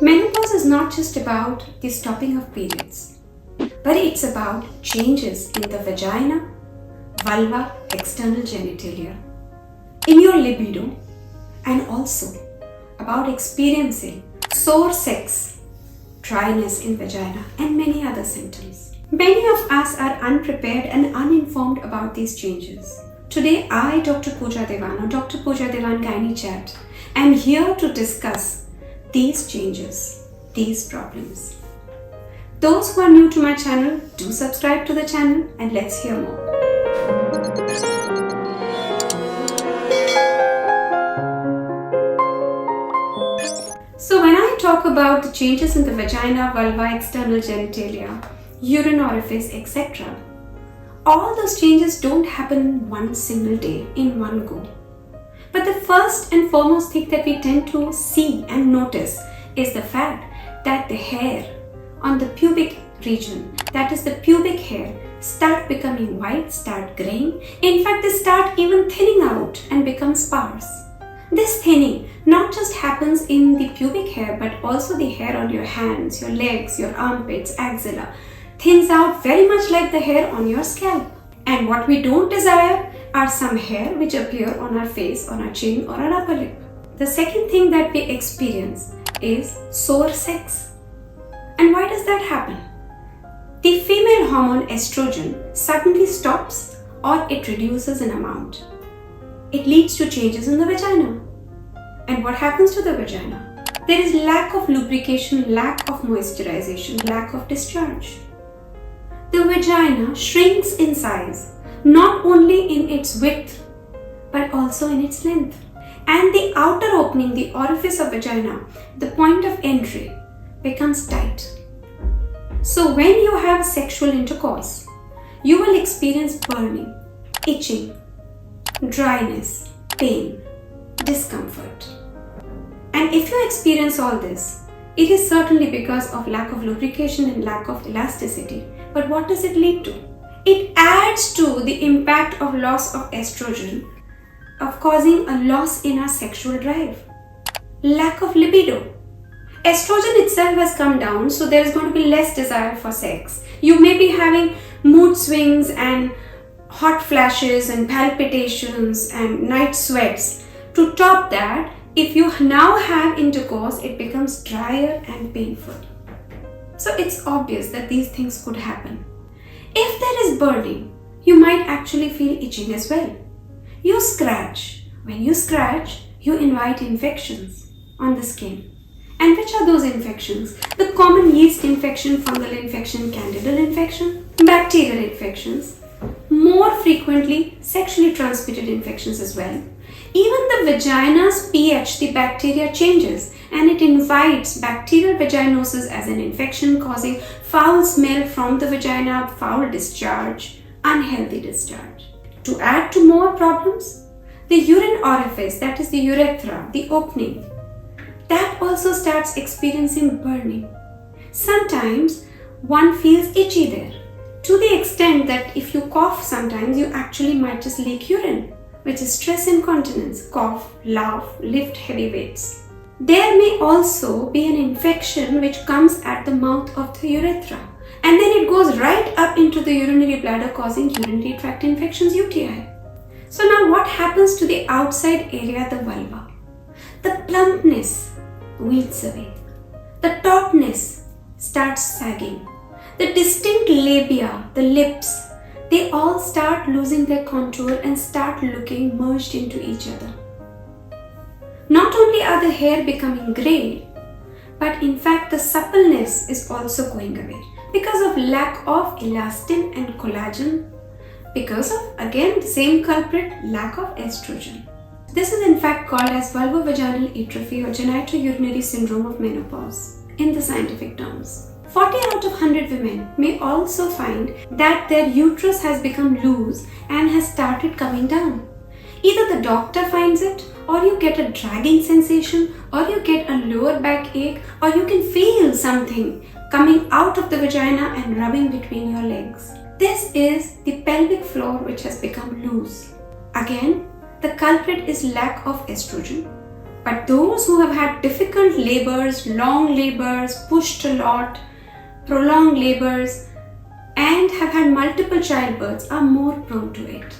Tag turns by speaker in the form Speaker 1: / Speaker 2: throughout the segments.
Speaker 1: Menopause is not just about the stopping of periods, but it's about changes in the vagina, vulva, external genitalia, in your libido, and also about experiencing sore sex, dryness in vagina, and many other symptoms. Many of us are unprepared and uninformed about these changes. Today, I, Dr. Puja Dewan, or Dr. Puja Dewan Gynae Chat, am here to discuss these changes, these problems. Those who are new to my channel, do subscribe to the channel and let's hear more. So when I talk about the changes in the vagina, vulva, external genitalia, urine orifice, etc., all those changes don't happen in one single day, in one go. But the first and foremost thing that we tend to see and notice is the fact that the hair on the pubic region, that is the pubic hair, start becoming white, start graying. In fact, they start even thinning out and become sparse. This thinning not just happens in the pubic hair, but also the hair on your hands, your legs, your armpits, axilla, thins out very much like the hair on your scalp. And what we don't desire are some hair which appear on our face, on our chin or our upper lip. The second thing that we experience is sore sex. And why does that happen? The female hormone estrogen suddenly stops or it reduces in amount. It leads to changes in the vagina. And what happens to the vagina? There is lack of lubrication, lack of moisturization, lack of discharge. The vagina shrinks in size, not only in its width, but also in its length. And the outer opening, the orifice of vagina, the point of entry, becomes tight. So when you have sexual intercourse, you will experience burning, itching, dryness, pain, discomfort. And if you experience all this, it is certainly because of lack of lubrication and lack of elasticity. But what does it lead to? It adds to the impact of loss of estrogen, of causing a loss in our sexual drive. Lack of libido. Estrogen itself has come down, so there is going to be less desire for sex. You may be having mood swings and hot flashes and palpitations and night sweats. To top that, if you now have intercourse, it becomes drier and painful. So it's obvious that these things could happen. If there is burning, you might actually feel itching as well. You scratch. When you scratch, you invite infections on the skin. And which are those infections? The common yeast infection, fungal infection, candidal infection, bacterial infections, more frequently sexually transmitted infections as well. Even the vagina's pH, the bacteria changes and it invites bacterial vaginosis as an infection, causing foul smell from the vagina, foul discharge, unhealthy discharge. To add to more problems, the urine orifice, that is the urethra, the opening, that also starts experiencing burning. Sometimes one feels itchy there, to the extent that if you cough sometimes you actually might just leak urine, which is stress incontinence, cough, laugh, lift heavy weights. There may also be an infection which comes at the mouth of the urethra and then it goes right up into the urinary bladder, causing urinary tract infections, UTI. So now what happens to the outside area, the vulva? The plumpness weeds away. The tautness starts sagging. The distinct labia, the lips, they all start losing their contour and start looking merged into each other. Not only are the hair becoming grey, but in fact the suppleness is also going away because of lack of elastin and collagen, because of, again, the same culprit, lack of estrogen. This is in fact called as vulvovaginal atrophy or genitourinary syndrome of menopause in the scientific terms. 40 out of 100 women may also find that their uterus has become loose and has started coming down. Either the doctor finds it, or you get a dragging sensation, or you get a lower back ache, or you can feel something coming out of the vagina and rubbing between your legs. This is the pelvic floor which has become loose. Again, the culprit is lack of estrogen, But those who have had difficult labors, long labors, pushed a lot, prolonged labors, and have had multiple childbirths are more prone to it.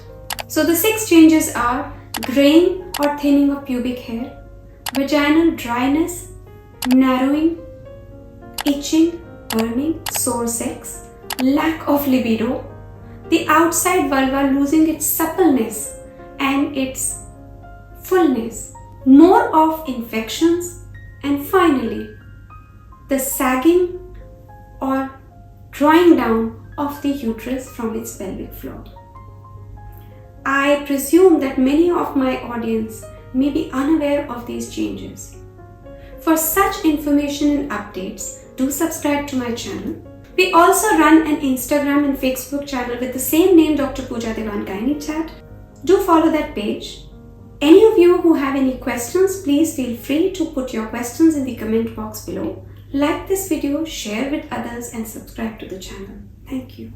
Speaker 1: So the 6 changes are graying or thinning of pubic hair, vaginal dryness, narrowing, itching, burning, sore sex, lack of libido, the outside vulva losing its suppleness and its fullness, more of infections, and finally, the sagging or drawing down of the uterus from its pelvic floor. I presume that many of my audience may be unaware of these changes. For such information and updates, do subscribe to my channel. We also run an Instagram and Facebook channel with the same name, Dr. Puja Dewan Gynae Chat. Do follow that page. Any of you who have any questions, please feel free to put your questions in the comment box below. Like this video, share with others and subscribe to the channel. Thank you.